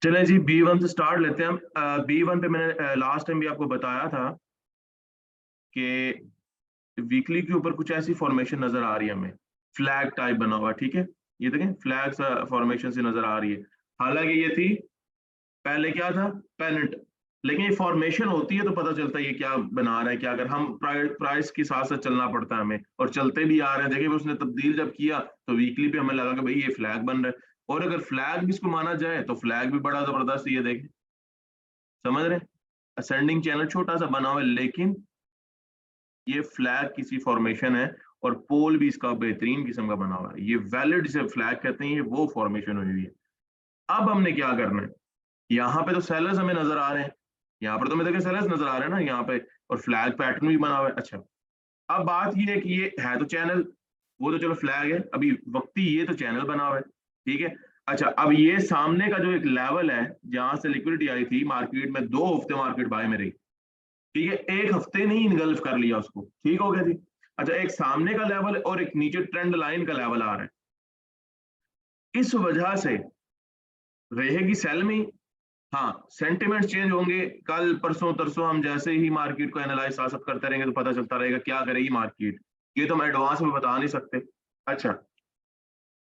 चलें जी, B1 से start लेते हैं हम। B1 पे मैंने लास्ट टाइम भी आपको बताया था कि वीकली के ऊपर कुछ ऐसी फॉर्मेशन नजर आ रही है हमें, फ्लैग टाइप बना हुआ। ठीक है, ये देखें फ्लैग फॉर्मेशन से नजर आ रही है। हालांकि ये थी, पहले क्या था, पेनेंट। लेकिन ये फॉर्मेशन होती है तो पता चलता है ये क्या बना रहा है, क्या अगर हम प्राइस के साथ साथ चलना पड़ता है हमें, और चलते भी आ रहे हैं। देखिए उसने तब्दील जब किया तो वीकली पे हमें लगा कि भाई ये फ्लैग बन रहा है, और अगर फ्लैग भी इसको माना जाए तो फ्लैग भी बड़ा जबरदस्त, ये देखें, समझ रहे हैं, असेंडिंग चैनल छोटा सा बना हुआ है, लेकिन ये फ्लैग किसी फॉर्मेशन है, और पोल भी इसका बेहतरीन किस्म का बना हुआ है। ये वैलिड जिसे फ्लैग कहते हैं, ये वो फॉर्मेशन हुई हुई है। अब हमने क्या करना है, यहाँ पे तो सेलर्स हमें नजर आ रहे हैं, यहाँ पर तो मैं देखे सेलर्स नजर आ रहे हैं ना यहाँ पे, और फ्लैग पैटर्न भी बना हुआ है। अच्छा, अब बात ये है कि ये है तो चैनल, वो तो चलो फ्लैग है, अभी वक्ती ये तो चैनल बना हुआ है। ठीक है। अच्छा, अब ये सामने का जो एक लेवल है जहां से लिक्विडिटी आई थी मार्केट में, 2 हफ्ते मार्केट बाय में रही। ठीक है, एक हफ्ते नहीं इनगल्फ कर लिया उसको, ठीक हो गया जी। अच्छा, एक सामने का लेवल और एक नीचे ट्रेंड लाइन का लेवल आ रहा है, इस वजह से रहेगी सेल में। हाँ, सेंटिमेंट चेंज होंगे, कल परसों तरसों हम जैसे ही मार्केट को एनालाइज साथ करते रहेंगे तो पता चलता रहेगा क्या करेगी मार्केट, ये तो हम एडवांस में बता नहीं सकते। अच्छा,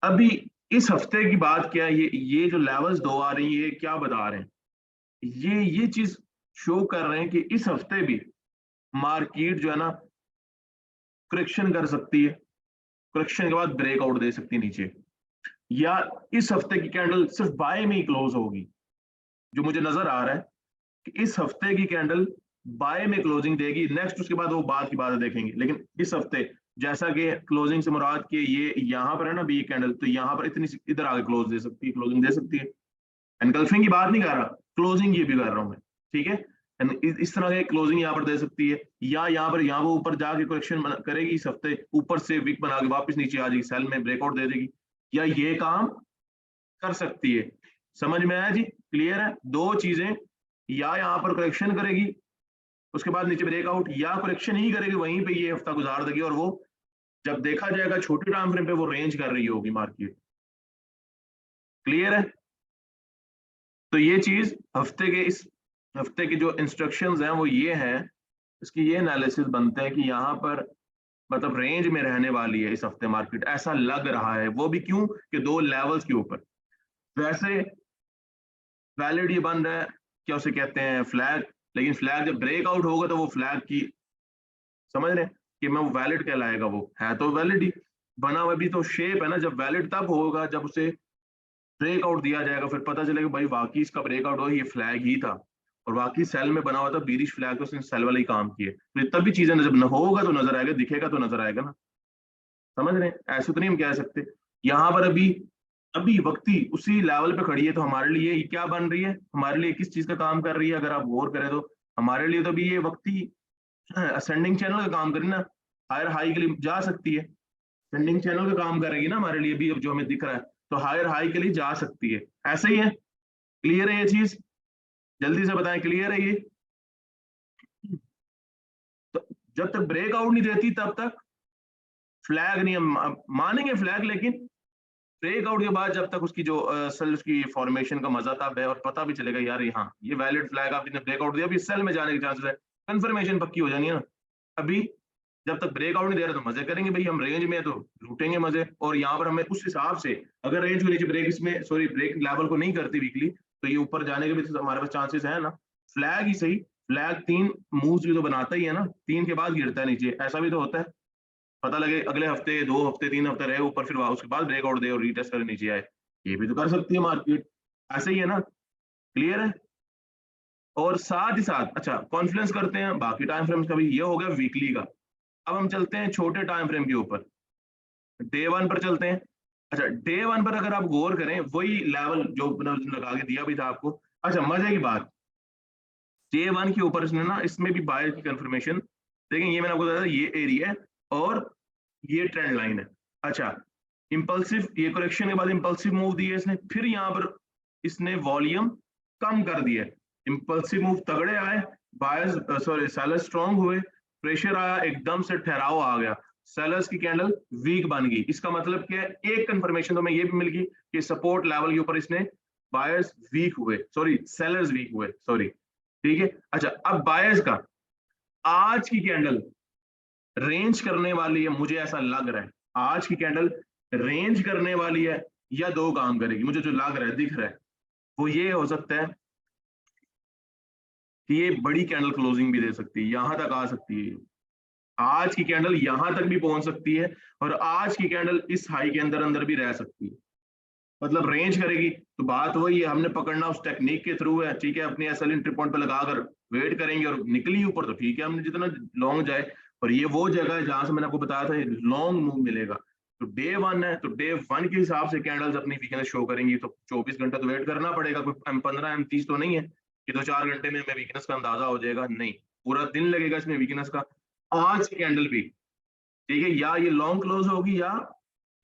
अभी इस हफ्ते की बात क्या है, ये जो लेवल्स दो आ रही है, ये क्या बता रहे हैं, ये चीज शो कर रहे हैं कि इस हफ्ते भी मार्केट जो है ना करेक्शन कर सकती है, करेक्शन के बाद ब्रेकआउट दे सकती है नीचे, या इस हफ्ते की कैंडल सिर्फ बाय में ही क्लोज होगी। जो मुझे नजर आ रहा है कि इस हफ्ते की कैंडल बाय में क्लोजिंग देगी, नेक्स्ट उसके बाद वो बाद की बात देखेंगे, लेकिन इस हफ्ते जैसा कि क्लोजिंग से मुराद के ये यहाँ पर है ना बी कैंडल, तो यहाँ पर इतनी इधर आगे क्लोज दे सकती है, क्लोजिंग दे सकती है। एनगल्फिंग की बात नहीं कर रहा, क्लोजिंग ये भी कर रहा हूं मैं। ठीक है, इस तरह के क्लोजिंग यहाँ पर दे सकती है, या यहाँ पर यहाँ वो ऊपर जाके करेक्शन करेगी, इस हफ्ते ऊपर से विक बना के वापस नीचे आ जाएगी, सेल में ब्रेकआउट दे देगी, या ये काम कर सकती है। समझ में आया जी, क्लियर है, दो चीजें, या यहाँ पर करेक्शन करेगी उसके बाद नीचे ब्रेकआउट, या करेक्शन ही करेगी वहीं पे ये हफ्ता गुजार देगी, और वो जब देखा जाएगा छोटे टाइम फ्रेम पे वो रेंज कर रही होगी मार्केट। क्लियर है, तो ये चीज हफ्ते के इस हफ्ते के जो इंस्ट्रक्शंस हैं वो ये हैं, इसकी ये एनालिसिस बनते हैं कि यहाँ पर मतलब रेंज में रहने वाली है इस हफ्ते मार्केट, ऐसा लग रहा है। वो भी क्यों कि दो लेवल्स के ऊपर, वैसे वैलिड ये बन रहा है, क्या उसे कहते हैं, फ्लैग। लेकिन फ्लैग जब ब्रेकआउट होगा तो वो फ्लैग की, समझ रहे हैं कि मैं वो वैलिड कहलाएगा, वो है तो वैलिड ही बना हुआ, भी तो शेप है ना। जब वैलिड तब होगा जब उसे ब्रेकआउट दिया जाएगा, फिर पता चलेगा भाई वाकई इसका ब्रेकआउट हुआ, ये फ्लैग ही था, और वाकई सेल में बना हुआ था बीरिश फ्लैग, तो उसने सेल वाला ही काम किए। तो तब भी चीजें जब न होगा तो नजर आएगा, दिखेगा तो नजर आएगा ना। समझ रहे हैं, ऐसे तो नहीं हम कह सकते। यहाँ पर अभी अभी वक्ती उसी लेवल पे खड़ी है, तो हमारे लिए ये क्या बन रही है, हमारे लिए किस चीज का काम कर रही है, अगर आप गौर करें तो हमारे लिए तो अभी ये वक्ती असेंडिंग चैनल का काम करें ना, हायर हाई के लिए जा सकती है, असेंडिंग चैनल का काम करेगी ना हमारे लिए भी, अब जो हमें दिख रहा है, तो हायर हाई के लिए जा सकती है। ऐसे ही है, क्लियर है ये चीज, जल्दी से बताएं, क्लियर है ये। तो जब तक ब्रेकआउट नहीं देती तब तक फ्लैग नहीं, हम मानेंगे फ्लैग, लेकिन ब्रेकआउट के बाद जब तक उसकी जो सेल उसकी फॉर्मेशन का मजा तब है, और पता भी चलेगा यार हाँ ये वैलिड फ्लैग, आपने ब्रेकआउट दिया, अभी सेल में जाने के चांसेस है, कंफर्मेशन पक्की हो जानी है ना। अभी जब तक ब्रेकआउट नहीं दे रहा तो मजे करेंगे भाई, हम रेंज में तो लूटेंगे मजे, और यहाँ पर हमें उस हिसाब से, अगर रेंज के नीचे ब्रेक इसमें सॉरी ब्रेक लेवल को नहीं करती वीकली, तो ये ऊपर जाने के भी तो हमारे पास चांसेस है ना। फ्लैग ही सही, फ्लैग 3 मूव्स भी तो बनाता ही है ना, 3 के बाद गिरता है नीचे, ऐसा भी तो होता है। पता लगे अगले हफ्ते 2 हफ्ते 3 हफ्ते रहे ऊपर, फिर उसके बाद ब्रेकआउट दे और रीटेस्ट कर नीचे आए, ये भी तो कर सकती है मार्केट। ऐसे ही है ना, क्लियर है। और साथ ही साथ अच्छा कॉन्फ्लुएंस करते हैं बाकी टाइम फ्रेम्स का भी, ये हो गया वीकली का। अब हम चलते हैं छोटे टाइम फ्रेम के ऊपर, डे वन पर चलते हैं। अच्छा, डे वन पर अगर आप गौर करें, वही लेवल जो लगा के दिया भी था आपको। अच्छा, मजे की बात, डे वन के ऊपर इसने ना, इसमें भी बायर की कंफर्मेशन, देखें ये मैंने आपको बताया ये एरिया है और ये ट्रेंड लाइन है। अच्छा, इंपल्सिव, ये करेक्शन के बाद इंपल्सिव मूव दिए इसने, फिर यहाँ पर इसने वॉल्यूम कम कर दिया, इंपल्सिव मूव तगड़े आए, बायर्स सॉरी सेलर स्ट्रॉन्ग हुए, प्रेशर आया, एकदम से ठहराव आ गया, सेलर्स की कैंडल वीक बन गई। इसका मतलब क्या है, एक कंफर्मेशन तो मैं ये भी मिल गई कि सपोर्ट लेवल के ऊपर इसने बायर्स वीक हुए, सॉरी सेलर्स वीक हुए, सॉरी, ठीक है। अच्छा, अब बायर्स का आज की कैंडल रेंज करने वाली है, मुझे ऐसा लग रहा है आज की कैंडल रेंज करने वाली है या दो काम करेगी, मुझे जो लग रहा है, दिख रहा है, वो ये हो सकता है कि ये बड़ी कैंडल क्लोजिंग भी दे सकती है, यहां तक आ सकती है, आज की कैंडल यहां तक भी पहुंच सकती है, और आज की कैंडल इस हाई के अंदर अंदर भी रह सकती है, मतलब रेंज करेगी। तो बात वही है, हमने पकड़ना उस टेक्निक के थ्रू है, ठीक है, अपनी एसएल एंट्री पॉइंट पे लगाकर वेट करेंगे, और निकली ऊपर तो ठीक है, हमने जितना लॉन्ग जाए। और ये वो जगह है जहां से मैंने आपको बताया था लॉन्ग मूव मिलेगा। तो डे वन है, तो डे वन के हिसाब से कैंडल्स अपनी वीकनेस शो करेंगी, तो 24 घंटे तो वेट करना पड़ेगा, कोई M15 M30 तो नहीं है कि 2-4 घंटे में हमें वीकनेस का अंदाजा हो जाएगा, नहीं, पूरा दिन लगेगा इसमें वीकनेस का। आज की कैंडल भी ठीक है, या ये लॉन्ग क्लोज होगी, या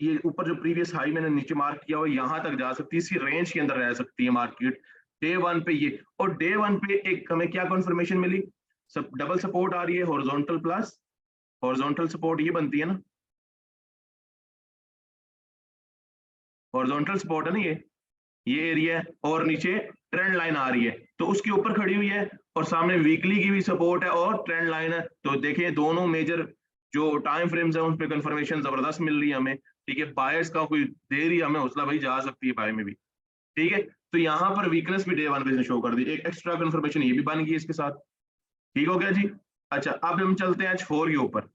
ये ऊपर जो प्रीवियस हाई मैंने नीचे मार्क किया हुआ यहां तक जा सकती है, इसी रेंज के अंदर रह सकती है मार्केट डे वन पे ये। और डे वन पे एक हमें क्या कंफर्मेशन मिली, सब डबल सपोर्ट आ रही है, हॉरिजॉन्टल प्लस हॉरिजॉन्टल सपोर्ट ये बनती है ना, हॉरिजॉन्टल सपोर्ट है ना ये एरिया है, और नीचे ट्रेंड लाइन आ रही है, तो उसके ऊपर खड़ी हुई है, और सामने वीकली की भी सपोर्ट है और ट्रेंड लाइन है। तो देखें दोनों मेजर जो टाइम फ्रेम्स है उन पे कंफर्मेशन जबरदस्त मिल रही है हमें, ठीक है। बायर्स का कोई देरी हमें हौसला भाई जा सकती है बाय में भी, ठीक है। तो यहाँ पर वीकनेस भी डे वन पे शो कर दी, एक एक्स्ट्रा कंफर्मेशन ये भी बन गई इसके साथ, ठीक हो गया जी। अच्छा, अब हम चलते हैं H4 के ऊपर,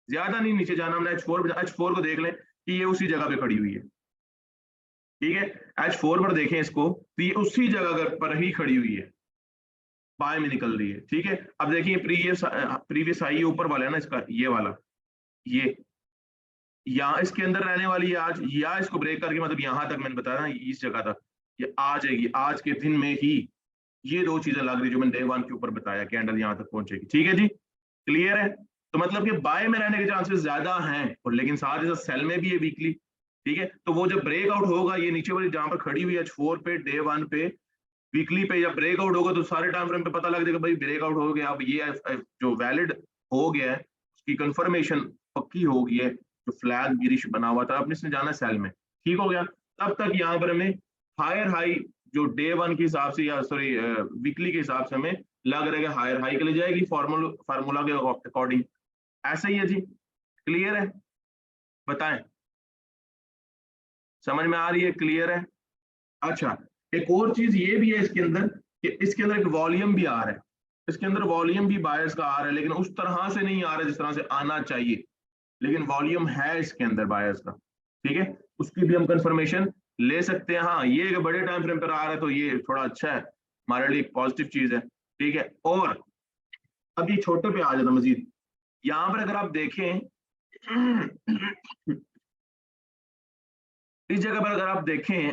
ज्यादा नहीं नीचे जाना हमने, H4 को देख लें कि ये उसी जगह पे खड़ी हुई है, ठीक है। H4 पर देखें इसको, तो ये उसी जगह पर ही खड़ी हुई है, बाय में निकल रही है, ठीक है। अब देखिए प्रीवियस हाई ऊपर वाला है ना इसका, ये वाला, ये यहाँ इसके अंदर रहने वाली है आज, या इसको ब्रेक करके मतलब यहां तक मैंने बताया ना इस जगह तक ये आ जाएगी आज के दिन में ही। ये दो चीजें लग रही जो मैंने डे वन के ऊपर बताया, कैंडल यहाँ तक पहुंचेगी, ठीक है जी, क्लियर है। तो मतलब कि बाय में रहने के चांसेस ज्यादा हैं, और लेकिन साथ ही साथ सेल में भी है वीकली, ठीक है। तो वो जब ब्रेकआउट होगा, ये नीचे वाली जहां पर खड़ी हुई है H4 पे डे वन पे वीकली पे, जब ब्रेकआउट होगा तो सारे टाइम फ्रेम पे पता लग जाएगा भाई ब्रेकआउट हो गया, अब ये जो वैलिड हो गया है उसकी कंफर्मेशन पक्की हो गई है, जो फ्लैग गिरिश बना हुआ था, अब इसने जाना सेल में, ठीक हो गया। तब तक यहाँ पर हमें हायर हाई जो डे वन के हिसाब से, या सॉरी वीकली के हिसाब से हमें लग रहा है कि हायर हाई के लिए जाएगी, फार्मूला के अकॉर्डिंग, ऐसा ही है जी, क्लियर है, बताएं, समझ में आ रही है, क्लियर है। अच्छा, एक और चीज ये भी है इसके अंदर कि इसके अंदर एक वॉल्यूम भी आ रहा है, इसके अंदर वॉल्यूम भी बायर्स का आ रहा है, लेकिन उस तरह से नहीं आ रहा है जिस तरह से आना चाहिए, लेकिन वॉल्यूम है इसके अंदर बायर्स का, ठीक है। उसकी भी हम कंफर्मेशन ले सकते हैं। हाँ, ये एक बड़े टाइम फ्रेम पर आ रहा है तो ये थोड़ा अच्छा है, हमारे लिए एक पॉजिटिव चीज है, ठीक है। और अब ये छोटे पे आ जाता मजीद, यहाँ पर अगर आप देखें इस जगह पर अगर आप देखें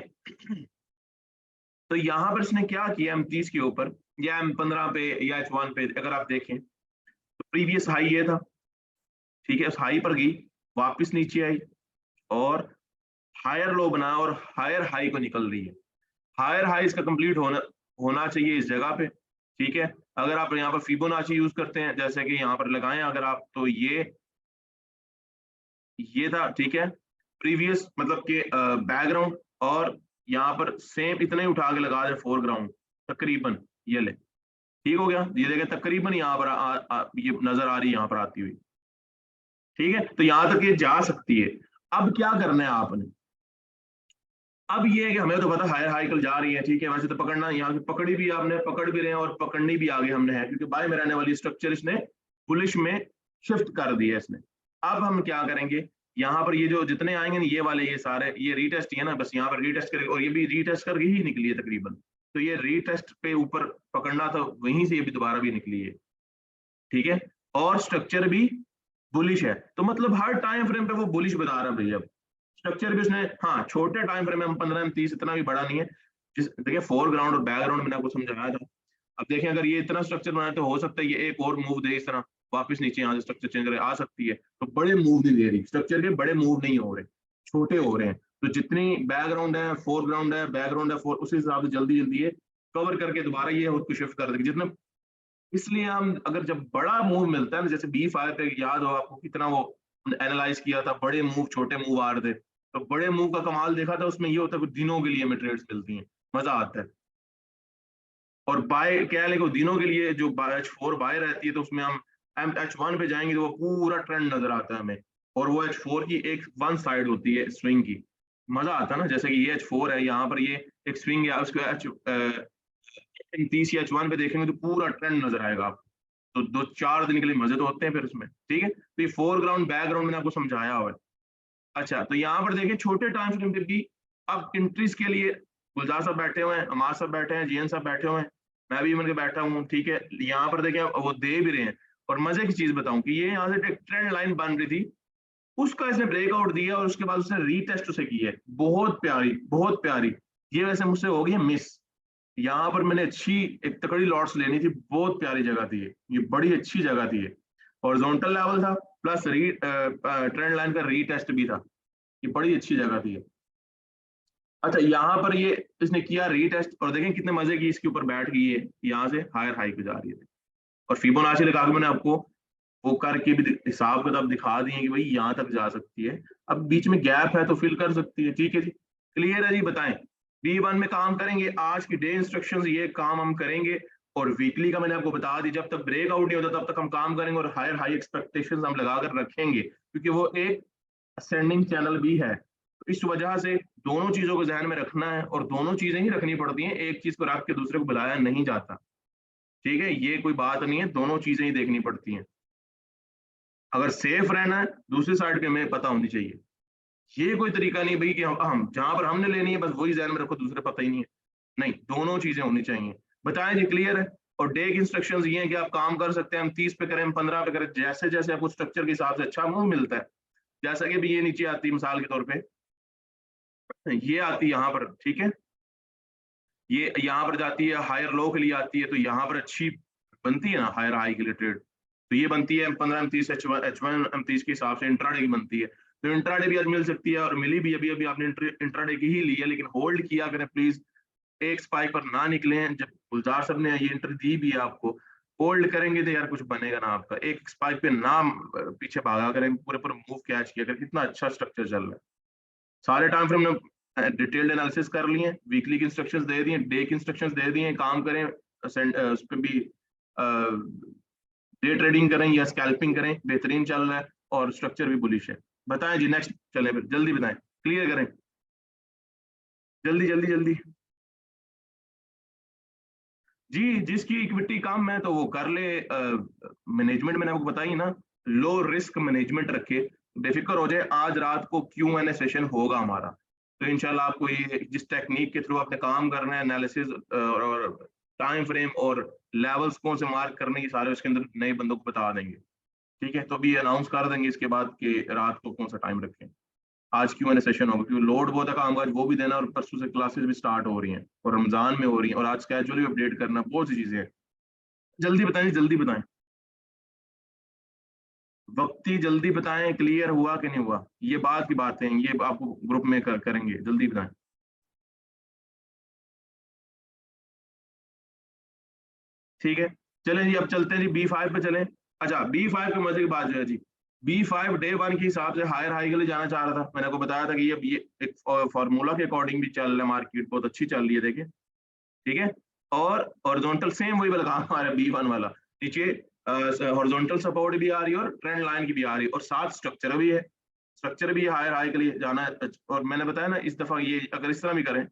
तो यहाँ पर इसने क्या किया M30 के ऊपर या M15 पे या H1 पे, अगर आप देखें तो प्रीवियस हाई ये था, ठीक है, उस हाई पर गई, वापस नीचे आई, और हायर लो बना और हायर हाई को निकल रही है। हायर हाई इसका कंप्लीट होना चाहिए इस जगह पे, ठीक है। अगर आप यहाँ पर फिबोनाची यूज करते हैं जैसे कि यहाँ पर लगाएं अगर आप, तो ये था, ठीक है, प्रीवियस मतलब के बैकग्राउंड, और यहाँ पर सेम इतना ही उठा के लगा दे फोरग्राउंड तकरीबन, ये ले, ठीक हो गया। ये देखें तकरीबन यहाँ पर ये नजर आ रही है यहाँ पर आती हुई, ठीक है। तो यहाँ तक ये जा सकती है। अब क्या करना है आपने, अब ये है कि हमें तो पता हायर हाई कल जा रही है, ठीक है, वैसे तो पकड़ना यहाँ की पकड़ी भी आपने, पकड़ भी रहे हैं, और पकड़नी भी आगे हमने है, क्योंकि बाय में रहने वाली स्ट्रक्चर इसने बुलिश में शिफ्ट कर दिया इसने। अब हम क्या करेंगे, यहाँ पर ये जो जितने आएंगे ना ये वाले, ये सारे ये रीटेस्ट ही है ना, बस यहाँ पर रीटेस्ट करेंगे, और ये भी रीटेस्ट करके ही निकली है तकरीबन, तो ये रीटेस्ट पे ऊपर पकड़ना था, वहीं से ये भी दोबारा भी निकली है, ठीक है। और स्ट्रक्चर भी बुलिश है, तो मतलब हर टाइम फ्रेम पे वो बुलिश बता रहा है भैया, स्ट्रक्चर भी उसने, हाँ छोटे टाइम फ्रेम में M15 M30 इतना भी बड़ा नहीं है, जिस देखिए फोरग्राउंड और बैकग्राउंड मैंने आपको समझाया था। अब देखें अगर ये इतना स्ट्रक्चर बनाए तो हो सकता है ये एक और मूव दे इस तरह, वापस नीचे यहाँ से स्ट्रक्चर चेंज करे आ सकती है, तो बड़े मूव नहीं दे रही, स्ट्रक्चर के बड़े मूव नहीं हो रहे, छोटे हो रहे हैं। तो जितनी बैकग्राउंड है, फोरग्राउंड है, बैकग्राउंड है, उस हिसाब से जल्दी जल्दी ये कवर करके दोबारा ये उसको शिफ्ट कर देगी जितना। इसलिए हम अगर जब बड़ा मूव मिलता है ना, जैसे B5 पे याद हो आपको कितना वो एनालाइज किया था, बड़े मूव छोटे मूव आ रहे थे, तो बड़े मूव का कमाल देखा था, उसमें ये होता है कुछ दिनों के लिए हमें ट्रेड्स मिलती हैं, मजा आता है। और बाय क्या है, लेकिन दिनों के लिए जो H4 बाय रहती है तो उसमें हम H1 पे जाएंगे तो वो पूरा ट्रेंड नजर आता है हमें। और वो H4 की एक वन साइड होती है स्विंग की। मजा आता है ना, जैसे कि ये H4 है, यहाँ पर ये एक स्विंग है, उसके H30 या H1 पे देखेंगे तो पूरा ट्रेंड नजर आएगा आपको। तो 2-4 दिन के लिए मजे तो होते हैं फिर उसमें, ठीक है। तो ये फोरग्राउंड बैकग्राउंड मैंने आपको समझाया हुआ है। अच्छा, तो यहाँ पर देखिए छोटे टाइम फ्रेम पे भी अब इंट्रीज के लिए गुलजार साहब बैठे हुए हैं, अमार साहब बैठे हैं, जीएन साहब बैठे हुए हैं, मैं भी मिलकर बैठा हूँ, ठीक है। यहाँ पर देखिए वो दे भी रहे हैं। और मजे की चीज बताऊं कि ये यहाँ से एक ट्रेंड लाइन बन रही थी, उसका इसने ब्रेकआउट दिया और उसके बाद उसने रीटेस्ट उसे की है, बहुत प्यारी बहुत प्यारी। ये वैसे मुझसे हो गई है मिस। यहाँ पर मैंने अच्छी एक तकड़ी लॉट्स लेनी थी, बहुत प्यारी जगह थी ये बड़ी अच्छी जगह थी ये। हॉरिजॉन्टल लेवल था, प्लस ट्रेंड लाइन का रीटेस्ट भी था, ये बड़ी अच्छी जगह थी ये। अच्छा, यहाँ पर ये इसने किया रीटेस्ट और देखें कितने मजे की इसके ऊपर बैठ गई है, यहाँ से हायर हाई पे जा रही है। और फिबोनाची लगा के मैंने आपको वो करके भी हिसाब किताब दिखा दिए कि भाई यहाँ तक जा सकती है। अब बीच में गैप है तो फिल कर सकती है, ठीक है जी। क्लियर है जी, बताएं। B1 में काम करेंगे, आज की डे इंस्ट्रक्शंस ये काम हम करेंगे। और वीकली का मैंने आपको बता दी, जब तक ब्रेकआउट नहीं होता तब तक हम काम करेंगे और हायर हाई एक्सपेक्टेशंस हम लगाकर रखेंगे, क्योंकि वो एक असेंडिंग चैनल भी है। तो इस वजह से दोनों चीजों को ध्यान में रखना है, और दोनों चीजें ही रखनी पड़ती हैं, एक चीज को रख के दूसरे को बुलाया नहीं जाता, ठीक है। ये कोई बात नहीं है, दोनों चीजें ही देखनी पड़ती हैं। अगर सेफ रहना है, दूसरी साइड पे हमें पता होनी चाहिए। ये कोई तरीका नहीं भाई कि हम जहां पर हमने लेनी है बस वही ध्यान में रखो, दूसरे पता ही नहीं है। नहीं, दोनों चीजें होनी चाहिए। बताएं जी, क्लियर है। और डे की इंस्ट्रक्शंस ये हैं कि आप काम कर सकते हैं, हम 30 पे करें, हम 15 पे करें, जैसे जैसे आपको स्ट्रक्चर के हिसाब से अच्छा मूव मिलता है। जैसा कि भी ये नीचे आती है मिसाल के तौर पे, ये आती है यहाँ पर, ठीक है। ये यहाँ पर जाती है हायर लो के लिए आती है, तो यहाँ पर अच्छी बनती है ना हायर हाई के लिए ट्रेड। तो ये बनती है 15 M30 H1 M30 के हिसाब से इंट्राडे की बनती है। तो इंट्राडे भी आज मिल सकती है, और मिली भी अभी अभी आपने इंट्राडे की ही ली है, लेकिन होल्ड किया करें प्लीज। एक स्पाइक पर ना निकले हैं, जब गुलजार साहब ने ये एंट्री दी भी है आपको, होल्ड करेंगे तो यार कुछ बनेगा ना आपका। एक स्पाइक पे ना पीछे भागा करें, पूरे पूरे मूव कैच किया करें, कितना अच्छा स्ट्रक्चर चल रहा है। सारे टाइम फ्रेम ने डिटेल्ड एनालिसिस कर लिए, वीकली की इंस्ट्रक्शंस दे दिए, डे की इंस्ट्रक्शंस दे दिए, काम करें उस पर भी। डे ट्रेडिंग करें या स्कैल्पिंग करें, बेहतरीन चल रहा है और स्ट्रक्चर भी बुलिश है। बताएं जी, नेक्स्ट चले फिर, जल्दी बताएं, क्लियर करें, जल्दी जल्दी जल्दी। जी, जिसकी इक्विटी कम है तो वो कर ले मैनेजमेंट, मैंने आपको बताई ना, लो रिस्क मैनेजमेंट रखे, बेफिक्र हो जाए। आज रात को Q&A सेशन होगा हमारा, तो इंशाल्लाह आपको ये जिस टेक्निक के थ्रू आपने काम करना है, एनालिसिस और टाइम फ्रेम और लेवल्स कौन से मार्क करने, ये सारे उसके अंदर नए बंदों को बता देंगे, ठीक है। तो अभी अनाउंस कर देंगे इसके बाद कि रात को कौन सा टाइम रखें। आज Q&A सेशन होगा, क्योंकि लोड बहुत है काम का, वो भी देना, और परसों से क्लासेस भी स्टार्ट हो रही हैं और रमजान में हो रही हैं, और आज स्केड्यूल भी अपडेट करना, बहुत सी चीजें हैं। जल्दी बताएं, जल्दी बताएं, वक्ती जल्दी बताएं, क्लियर हुआ कि नहीं हुआ, ये बात की बातें हैं, ये आपको ग्रुप में करेंगे, जल्दी बताएं। ठीक है, चलें जी, अब चलते हैं जी B5 पे चलें। अच्छा, B5 के मजे की बात जो है जी, B5 डे 1 के हिसाब से हायर हाई के लिए जाना चाह रहा था, मैंने आपको बताया था कि ये एक फॉर्मूला के अकॉर्डिंग भी चल रहा है, मार्केट बहुत अच्छी चल रही है, देखिए, ठीक है। और हॉरिजॉन्टल सेम वही वाला काम हमारा B1 वाला, नीचे हॉरिजॉन्टल सपोर्ट भी आ रही है और ट्रेंड लाइन की भी आ रही है, और साथ स्ट्रक्चर भी है, स्ट्रक्चर भी हायर हाई के लिए जाना है। और मैंने बताया ना, इस दफा ये अगर इस तरह भी करें,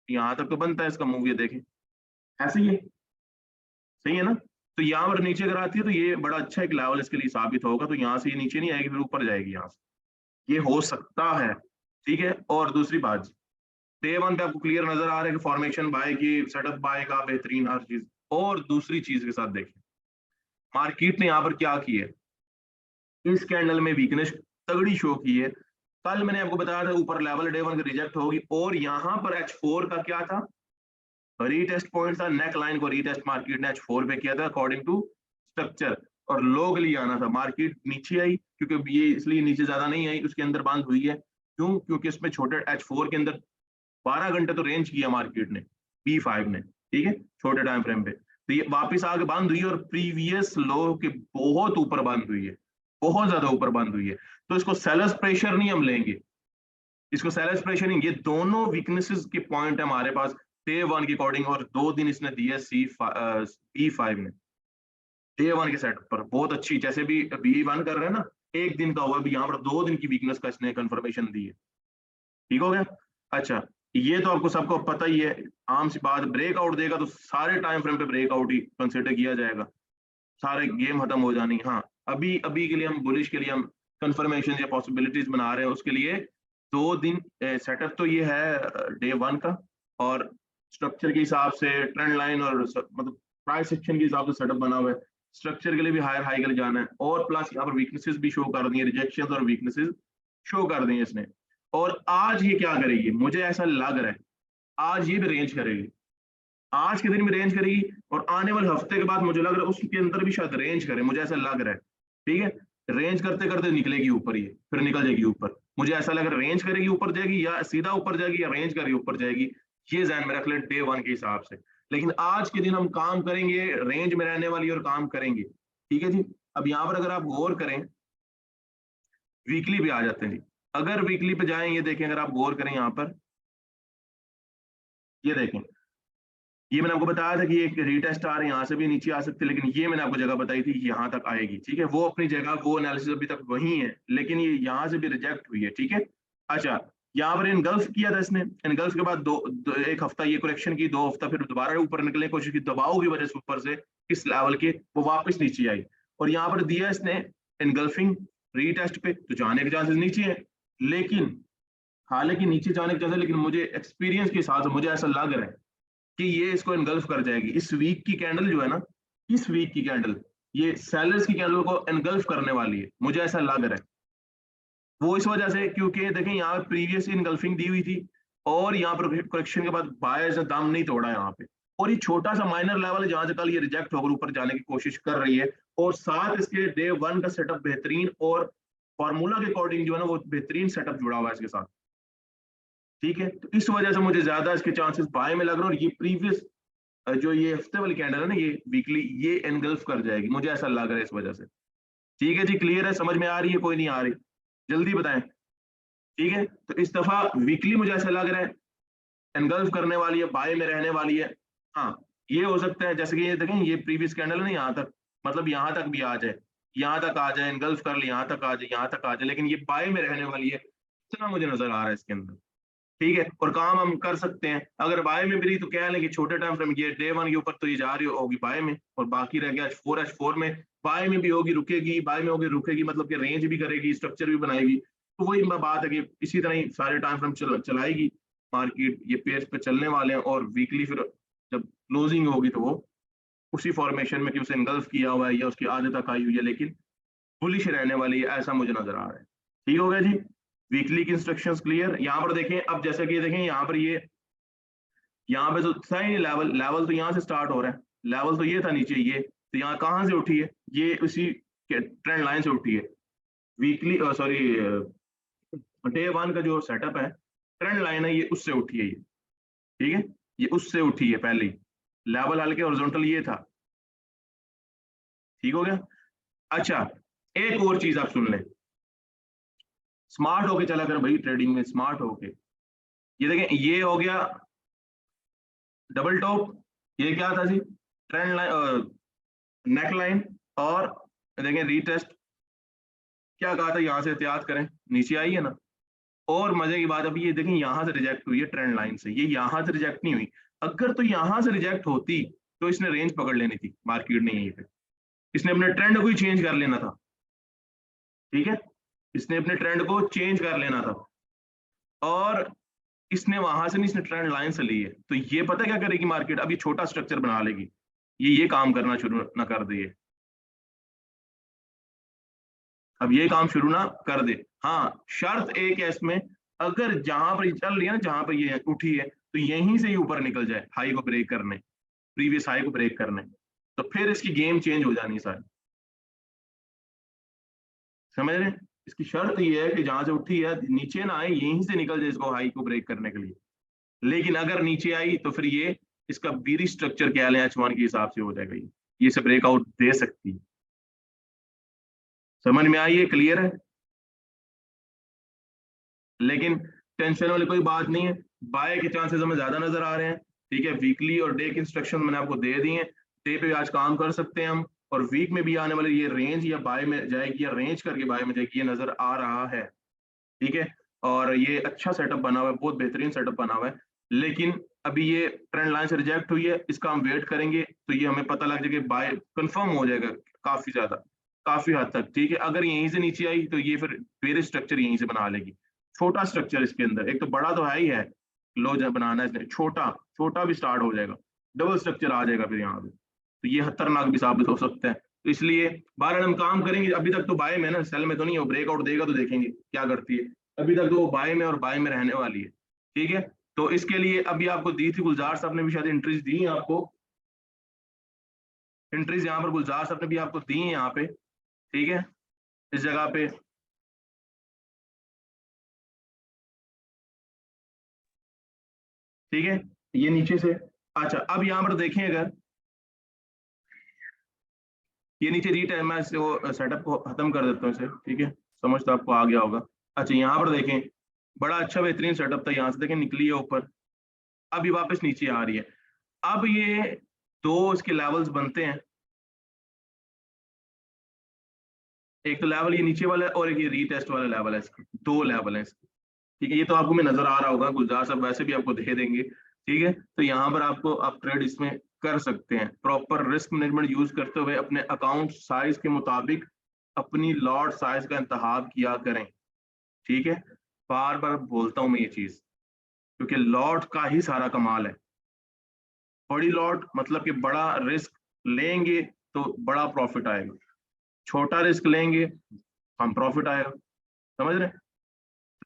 यहाँ तक तो बनता है इसका मूव, ये देखें ऐसे ही है, सही है ना। तो यहाँ पर नीचे अगर आती है तो ये बड़ा अच्छा एक लेवल इसके लिए साबित होगा, तो यहाँ से ये नीचे नहीं आएगी, फिर ऊपर जाएगी यहाँ से, ये हो सकता है, ठीक है। और दूसरी बात, डे 1 पे आपको क्लियर नजर आ रहा है कि फॉर्मेशन बाय की, सेटअप बाय का बेहतरीन हर चीज। और दूसरी चीज के साथ देखें, मार्केट ने यहाँ पर क्या किया, इस कैंडल में वीकनेस तगड़ी शो की है। कल मैंने आपको बताया था ऊपर लेवल डे 1 की रिजेक्ट होगी, और यहाँ पर H4 का क्या था, रीटेस्ट पॉइंट था, नेक लाइन को रीटेस्ट मार्केट ने H4 पे किया था अकॉर्डिंग टू स्ट्रक्चर, और लो के लिए आना था, मार्केट नीचे आई, क्योंकि ये इसलिए नीचे ज्यादा नहीं आई, उसके अंदर बंद हुई है। क्यों? क्योंकि इसमें छोटे H4 के अंदर 12 घंटे तो रेंज किया मार्केट ने, B5 ने, ठीक है, छोटे टाइम फ्रेम पे। तो ये वापस आके बंद हुई और प्रीवियस लो के बहुत ऊपर बंद हुई है, बहुत ज्यादा ऊपर बंद हुई है। तो इसको सेलर्स प्रेशर नहीं हम लेंगे, इसको सेलर्स प्रेशर नहीं, ये दोनों वीकनेसेस के पॉइंट है हमारे पास। डे 1 के अकॉर्डिंग, और 2 दिन इसने दिया B5 में डे 1 के सेट पर बहुत अच्छी, जैसे भी B1 कर रहे हैं ना, एक दिन का हुआ, भी यहाँ पर 2 दिन की वीकनेस का इसने कंफर्मेशन दी है। ठीक हो गया। अच्छा, ये तो आपको सबको पता ही है, आम सी बात, ब्रेकआउट देगा तो सारे टाइम फ्रेम पे ब्रेकआउट ही कंसिडर किया जाएगा, सारे गेम खत्म हो जानी। हाँ, अभी अभी के लिए हम बुलिश के लिए हम कंफर्मेशन या पॉसिबिलिटीज बना रहे हैं, उसके लिए 2 दिन सेटअप तो ये है डे 1 का, और स्ट्रक्चर के हिसाब से ट्रेंड लाइन और मतलब प्राइस सेक्शन के हिसाब से सेटअप बना हुआ है। स्ट्रक्चर के लिए भी हायर हाई के लिए जाना है, और प्लस यहाँ पर वीकनेसेस भी शो कर दी है, रिजेक्शन और वीकनेसेस शो कर दी है इसने। और आज ये क्या करेगी, मुझे ऐसा लग रहा है आज ये भी रेंज करेगी, आज के दिन भी रेंज करेगी, और आने वाले हफ्ते के बाद मुझे लग रहा है उसके अंदर भी शायद रेंज करे, मुझे ऐसा लग रहा है। ठीक है, रेंज करते करते निकलेगी ऊपर, ये फिर निकल जाएगी ऊपर, मुझे ऐसा लग रहा है रेंज करेगी ऊपर जाएगी, या सीधा ऊपर जाएगी, या रेंज करेगी ऊपर जाएगी, ये ध्यान में रख लें डे 1 के हिसाब से। लेकिन आज के दिन हम काम करेंगे रेंज में रहने वाली और काम करेंगे। ठीक है जी। अब यहाँ पर अगर आप गौर करें, वीकली पे आ जाते हैं जी, अगर वीकली पे जाएं, ये देखें, अगर आप गौर करें यहाँ पर, ये देखें, ये मैंने आपको बताया था कि एक रीटेस्ट आ रही है, यहाँ से भी नीचे आ सकते हैं, लेकिन ये मैंने आपको जगह बताई थी यहाँ तक आएगी। ठीक है, वो अपनी जगह, वो एनालिसिस अभी तक वही है, लेकिन ये यहाँ से भी रिजेक्ट हुई है। ठीक है। अच्छा, यहाँ पर इनगल्फ किया था इसने, इनगल्फ के बाद एक हफ्ता ये करेक्शन की, 2 हफ्ता फिर दोबारा ऊपर निकलने की कोशिश की, दबाव की वजह से ऊपर से इस लेवल के वो वापस नीचे आई, और यहाँ पर दिया इसने इनगल्फिंग रीटेस्ट पे, तो जाने के चांसेस नीचे है, लेकिन हालांकि नीचे जाने के चांसेस, लेकिन मुझे एक्सपीरियंस के हिसाब से मुझे ऐसा लग रहा है कि ये इसको एनगल्फ कर जाएगी। इस वीक की कैंडल जो है ना, इस वीक की कैंडल ये सेलर्स की कैंडल को एनगल्फ करने वाली है, मुझे ऐसा लग रहा है। वो इस वजह से क्योंकि देखें यहाँ पे प्रीवियस इनगल्फिंग दी हुई थी, और यहाँ पर करेक्शन के बाद बायर्स ने दाम नहीं तोड़ा यहाँ पे, और ये छोटा सा माइनर लेवल है जहां से कल ये रिजेक्ट होकर ऊपर जाने की कोशिश कर रही है, और साथ इसके डे 1 का सेटअप बेहतरीन, और फॉर्मूला के अकॉर्डिंग जो है ना वो बेहतरीन सेटअप जुड़ा हुआ है इसके साथ। ठीक है, तो इस वजह से मुझे ज्यादा इसके चांसेस बाय में लग रहे हैं, और ये प्रीवियस जो ये हफ्ते वाली कैंडल है ना, ये वीकली ये एनगल्फ कर जाएगी, मुझे ऐसा लग रहा है इस वजह से। ठीक है जी, क्लियर है, समझ में आ रही है, कोई नहीं आ रही, जल्दी बताएं। ठीक है, तो इस दफा वीकली मुझे ऐसा लग रहा है एनगल्फ करने वाली है, बाय में रहने वाली है। हाँ, ये हो सकता है, जैसे कि ये देखें, ये प्रीवियस कैंडल है ना, यहाँ तक, मतलब यहाँ तक भी आ जाए, यहाँ तक आ जाए, एनगल्फ कर ले, यहाँ तक आ जाए, यहाँ तक आ जाए, लेकिन ये बाय में रहने वाली है, इतना मुझे नजर आ रहा है इसके अंदर। ठीक है, और काम हम कर सकते हैं, अगर बाय में भी तो कह लें कि छोटे टाइम फ्रेम ये डे 1 के ऊपर तो ये जा रही होगी बाय में, और बाकी रह गया H4 में, बाय में भी होगी रुकेगी, बाय में होगी रुकेगी, मतलब कि रेंज भी करेगी, स्ट्रक्चर भी बनाएगी। तो वही बात है कि इसी तरह ही सारे टाइम फ्रेम चलाएगी मार्केट, ये पेयर्स पे चलने वाले हैं, और वीकली फिर जब क्लोजिंग होगी तो वो उसी फॉर्मेशन में कि उसे इनगल्फ किया हुआ है या उसकी आदत तक आई हुई है, लेकिन बुलिश रहने वाली है, ऐसा मुझे नजर आ रहा है। ठीक हो गया जी, वीकली की इंस्ट्रक्शंस क्लियर। यहाँ पर देखें, अब जैसे कि देखें यहाँ पर ये, यहाँ पे तो था ही लेवल, लेवल तो यहाँ से स्टार्ट हो रहा है, लेवल तो ये था नीचे, ये तो यहाँ कहाँ से उठी है, ये उसी ट्रेंड लाइन से उठी है। वीकली सॉरी डे 1 का जो सेटअप है, ट्रेंड लाइन है, ये उससे उठी है ये। ठीक है, ये उससे उठी है पहले, लेवल हल्के हॉरिजॉन्टल ये था। ठीक हो गया। अच्छा, एक और चीज आप सुन लें, स्मार्ट होके चला कर भाई, ट्रेडिंग में स्मार्ट होके। ये देखें, ये हो गया डबल टॉप, ये क्या था जी, ट्रेंड लाइन, नेक लाइन, और देखें रीटेस्ट, क्या कहा था, यहाँ से एहतियात करें, नीचे आई है ना। और मजे की बात, अभी ये देखें यहाँ से रिजेक्ट हुई है ट्रेंड लाइन से, ये यहाँ से रिजेक्ट नहीं हुई, अगर तो यहाँ से रिजेक्ट होती तो इसने रेंज पकड़ लेनी थी, मार्केट ने यहीं पे, इसने अपने ट्रेंड को ही चेंज कर लेना था। ठीक है, इसने अपने ट्रेंड को चेंज कर लेना था, और इसने वहां से नहीं, इसने ट्रेंड लाइन से ली है, तो ये पता क्या करेगी मार्केट, अब ये छोटा स्ट्रक्चर बना लेगी, ये काम करना शुरू ना कर दे, अब ये काम शुरू ना कर दे। हाँ, शर्त एक है इसमें, अगर जहां पर ये चल रही है ना, जहां पर ये उठी है, तो यहीं से ही ऊपर निकल जाए हाई को ब्रेक करने, प्रीवियस हाई को ब्रेक करने, तो फिर इसकी गेम चेंज हो जानी है सारी। समझ रहे हैं, इसकी शर्त ये है कि जहां से उठी है नीचे ना आए, यहीं से निकल जाए इसको हाई को ब्रेक करने के लिए। लेकिन अगर नीचे आई तो फिर ये इसका बीरी स्ट्रक्चर क्या है H1 के हिसाब से हो जाएगा, ये से ब्रेकआउट दे सकती है। समझ में आई है, क्लियर है। लेकिन टेंशन वाली कोई बात नहीं है, बाय के चांसेस हमें ज्यादा नजर आ रहे हैं, ठीक है, वीकली और डे के इंस्ट्रक्शन मैंने आपको दे दिए हैं, डे पे आज काम कर सकते हैं हम, और वीक में भी आने वाले ये रेंज या बाय में जाएगी या रेंज करके बाय में जाएगी, ये नजर आ रहा है। ठीक है, और ये अच्छा सेटअप बना हुआ है, बहुत बेहतरीन सेटअप बना हुआ है, लेकिन अभी ये ट्रेंड लाइन से रिजेक्ट हुई है, इसका हम वेट करेंगे तो ये हमें पता लग जाएगा, बाय कंफर्म हो जाएगा काफी ज्यादा, काफी हद तक। ठीक है, अगर यहीं से नीचे आई तो ये फिर मेरे स्ट्रक्चर यहीं से बना लेगी, छोटा स्ट्रक्चर इसके अंदर, एक तो बड़ा तो है ही है, लो जब बनाना है इसने, छोटा छोटा भी स्टार्ट हो जाएगा, डबल स्ट्रक्चर आ जाएगा फिर यहाँ पे, तो ये खतरनाक भी साबित हो सकता है। तो इसलिए बार हम काम करेंगे, अभी तक तो बाय में ना, सेल में तो नहीं है, ब्रेकआउट देगा तो देखेंगे क्या करती है, अभी तक तो वो बाय में और बाय में रहने वाली है। ठीक है, तो इसके लिए अभी आपको दी थी, गुलजार साहब ने भी शायद एंट्रीज दी है आपको, एंट्रीज यहाँ पर गुलजार साहब ने भी आपको दी है यहाँ पे। ठीक है, इस जगह पे ठीक है, ये नीचे से, अच्छा अब यहाँ पर देखें, अगर ये नीचे रीट है, मैं इसे वो सेटअप को खत्म कर देता हूँ इसे, ठीक है, समझ तो आपको आ गया होगा। अच्छा यहाँ पर देखें, बड़ा अच्छा बेहतरीन सेटअप था, यहाँ से देखें निकली है ऊपर, अब ये वापस नीचे आ रही है। अब ये दो इसके लेवल्स बनते हैं, एक तो लेवल ये नीचे वाला है और एक ये रीटेस्ट वाला लेवल है, इसका दो लेवल है इसके। ठीक है, ये तो आपको में नजर आ रहा होगा, गुलजार साहब वैसे भी आपको दे देंगे। ठीक है, तो यहाँ पर आपको आप ट्रेड इसमें कर सकते हैं, प्रॉपर रिस्क मैनेजमेंट यूज करते हुए अपने अकाउंट साइज के मुताबिक अपनी लॉट साइज का इंतखाब किया करें। ठीक है, बार बार बोलता हूं मैं ये चीज, क्योंकि लॉट का ही सारा कमाल है। बड़ी लॉट मतलब कि बड़ा रिस्क लेंगे तो बड़ा प्रॉफिट आएगा, छोटा रिस्क लेंगे कम प्रॉफिट आएगा, समझ रहे हैं?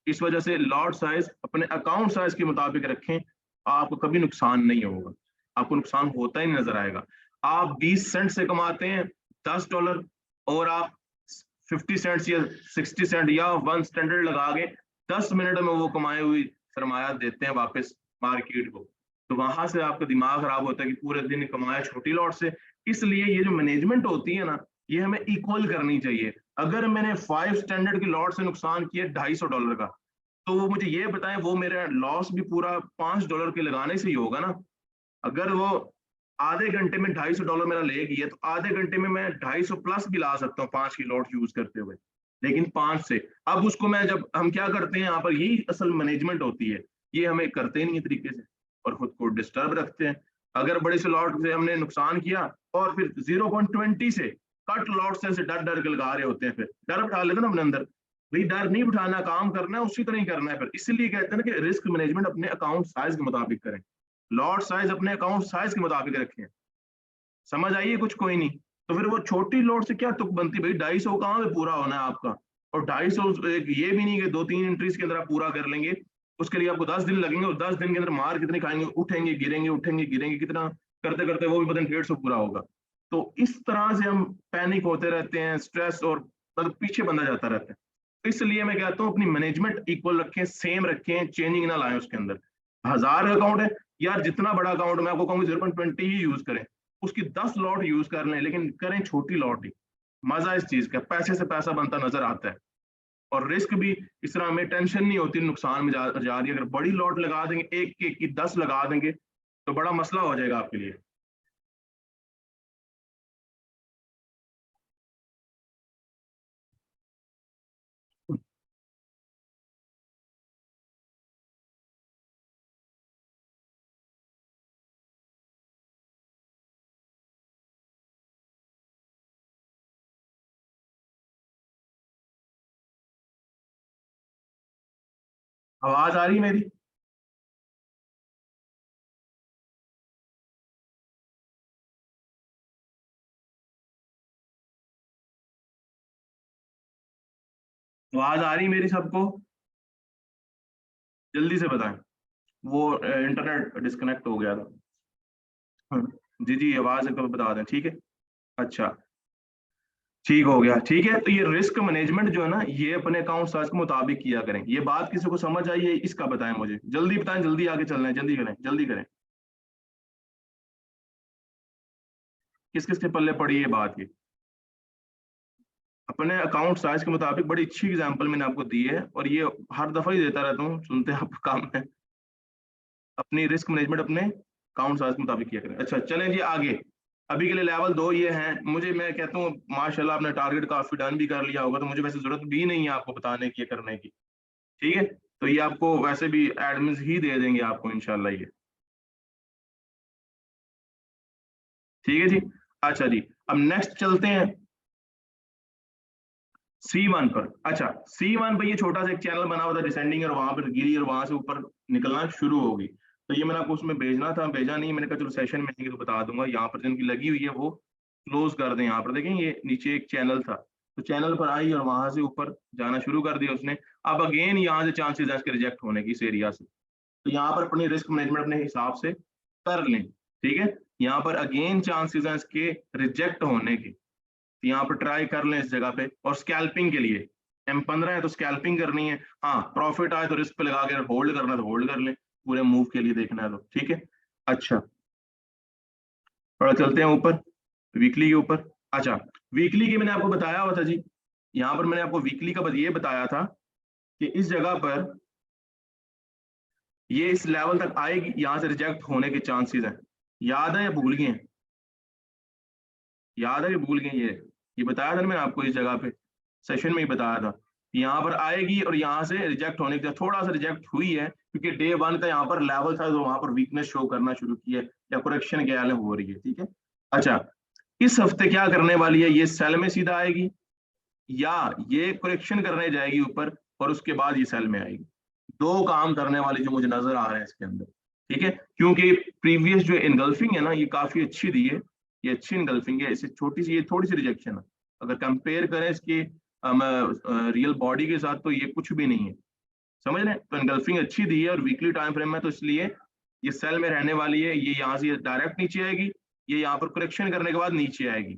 इस वजह से लॉट साइज अपने अकाउंट साइज के मुताबिक रखें, आपको कभी नुकसान नहीं होगा, आपको नुकसान होता ही नहीं नजर आएगा। आप 20 सेंट से कमाते हैं $10, और आप 50 सेंट या 60 सेंट या 1 स्टैंडर्ड लगा के 10 मिनट में वो कमाई हुई सरमाया देते हैं वापस मार्केट को, तो वहां से आपका दिमाग खराब होता है कि पूरे दिन कमाया छोटी लॉट से। इसलिए ये जो मैनेजमेंट होती है ना, ये हमें इक्वल करनी चाहिए। अगर मैंने 5 स्टैंडर्ड की लॉट से नुकसान किया $250 का, तो वो मुझे ये बताएं, वो मेरा लॉस भी पूरा $5 के लगाने से ही होगा ना। अगर वो आधे घंटे में $250 मेरा लेगी है, तो आधे घंटे में मैं 250 प्लस भी ला सकता हूँ 5 की लॉट यूज करते हुए, लेकिन 5 से। अब उसको मैं, जब हम क्या करते हैं यहाँ पर, यही असल मैनेजमेंट होती है, ये हमें करते नहीं है तरीके से, और खुद को डिस्टर्ब रखते हैं। अगर बड़े से लॉट से हमने नुकसान किया और फिर 0.20 से कट लॉट से डर डर के लगा रहे होते हैं, फिर डर बिठा लेते हैं ना अपने अंदर, भाई डर नहीं बिठाना, काम करना है उसी तरह ही करना है। फिर इसलिए कहते हैं ना कि रिस्क मैनेजमेंट अपने अकाउंट साइज के मुताबिक करें, लॉट साइज अपने अकाउंट साइज के मुताबिक रखें। समझ आइए कुछ, कोई नहीं। तो फिर वो छोटी लॉट से क्या तुक बनती, भाई 250 कहाँ पे पूरा होना है आपका, और 250 एक ये भी नहीं कि 2-3 एंट्रीज के अंदर आप पूरा कर लेंगे, उसके लिए आपको 10 दिन लगेंगे, और 10 दिन के अंदर मार कितने खाएंगे, उठेंगे गिरेंगे उठेंगे गिरेंगे, कितना करते करते वो भी पता नहीं 150 पूरा होगा। तो इस तरह से हम पैनिक होते रहते हैं, स्ट्रेस, और मतलब पीछे बंदा जाता रहता है। तो इसलिए मैं कहता हूँ अपनी मैनेजमेंट इक्वल रखें, सेम रखें, चेंजिंग ना लाएं उसके अंदर। 1000 अकाउंट है यार, जितना बड़ा अकाउंट मैं आपको कहूँगा 0.20 ही यूज करें, उसकी 10 लॉट यूज कर लें, लेकिन करें छोटी लॉट ही। मजा इस चीज का, पैसे से पैसा बनता नजर आता है, और रिस्क भी इस तरह हमें टेंशन नहीं होती नुकसान में जा रही है। अगर बड़ी लॉट लगा देंगे, एक एक की 10 लगा देंगे, तो बड़ा मसला हो जाएगा आपके लिए। आवाज आ रही है मेरी? आवाज आ रही है मेरी सबको? जल्दी से बताएं, वो इंटरनेट डिस्कनेक्ट हो गया था। जी जी, आवाज को बता दें, ठीक है। अच्छा, ठीक हो गया, ठीक है। तो ये रिस्क मैनेजमेंट जो है ना, ये अपने अकाउंट साइज के मुताबिक किया करें। ये बात किसी को समझ आई है? इसका बताएं मुझे, जल्दी बताएं, जल्दी आगे चलना है, जल्दी करें जल्दी करें। किस किस के पल्ले पड़ी ये बात? ये अपने अकाउंट साइज के मुताबिक, बड़ी अच्छी एग्जांपल मैंने आपको दी है, और ये हर दफा ही देता रहता हूँ, सुनते हैं आपका काम है। अपनी रिस्क मैनेजमेंट अपने काउंट साइज के मुताबिक किया करें। अच्छा चलें जी आगे, अभी के लिए लेवल 2 ये हैं। मुझे, मैं कहता हूँ माशाल्लाह आपने टारगेट काफी डन भी कर लिया होगा, तो मुझे वैसे जरूरत भी नहीं है आपको बताने की, करने की, ठीक है। तो ये आपको वैसे भी एडमिन ही दे देंगे आपको इंशाल्लाह ये, ठीक है जी। अच्छा जी, अब नेक्स्ट चलते हैं C1 पर। अच्छा, C1 पर ये छोटा सा एक चैनल बना हुआ था डिसेंडिंग, और वहां पर गिरी और वहां से ऊपर निकलना शुरू होगी। तो ये मैंने आपको उसमें भेजना था, भेजा नहीं, मैंने कहा चलो सेशन में आएंगे तो बता दूंगा। यहाँ पर जिनकी लगी हुई है वो क्लोज कर दें। यहाँ पर देखें ये नीचे एक चैनल था, तो चैनल पर आई और वहां से ऊपर जाना शुरू कर दिया उसने। अब अगेन यहाँ से चांसेस है इसके रिजेक्ट होने की इस एरिया से। तो यहाँ पर अपनी रिस्क मैनेजमेंट अपने हिसाब से कर लें, ठीक है। यहाँ पर अगेन चांसेस हैं इसके रिजेक्ट होने के, तो यहाँ पर ट्राई कर लें इस जगह पे। और स्कैल्पिंग के लिए M15 है तो स्कैल्पिंग करनी है। हाँ, प्रॉफिट आए तो रिस्क पे लगा के होल्ड करना है तो होल्ड कर लें, पूरे मूव के लिए देखना है तो, ठीक है। अच्छा, थोड़ा चलते हैं ऊपर, वीकली के ऊपर। अच्छा, वीकली की मैंने आपको बताया हुआ था जी, यहाँ पर मैंने आपको वीकली का ये बताया था कि इस जगह पर ये इस लेवल तक आएगी, यहाँ से रिजेक्ट होने के चांसेस हैं। याद है या भूल गए? याद है कि भूल गए? ये बताया था ना मैंने आपको, इस जगह पे सेशन में ही बताया था। यहाँ पर आएगी और यहाँ से रिजेक्ट होने के, थोड़ा सा रिजेक्ट हुई है क्योंकि डे 1 का यहाँ पर लेवल था, तो वहां पर वीकनेस शो करना शुरू की है या करेक्शन के हाल हो रही है, ठीक है। अच्छा, इस हफ्ते क्या करने वाली है, ये सेल में सीधा आएगी या ये करेक्शन करने जाएगी ऊपर और उसके बाद ये सेल में आएगी। दो काम करने वाली जो मुझे नजर आ रहे हैं इसके अंदर, ठीक है। क्योंकि प्रीवियस जो इनगल्फिंग है ना ये काफी अच्छी दी है, ये अच्छी इनगल्फिंग है। इसे छोटी सी, ये थोड़ी सी रिजेक्शन है, अगर कंपेयर करें इसकी रियल बॉडी के साथ तो ये कुछ भी नहीं है, समझ रहे हैं। तो इनगल्फिंग अच्छी दी है और वीकली टाइम फ्रेम में, तो इसलिए ये सेल में रहने वाली है। ये यहाँ से डायरेक्ट नीचे आएगी, ये यहाँ पर करेक्शन करने के बाद नीचे आएगी,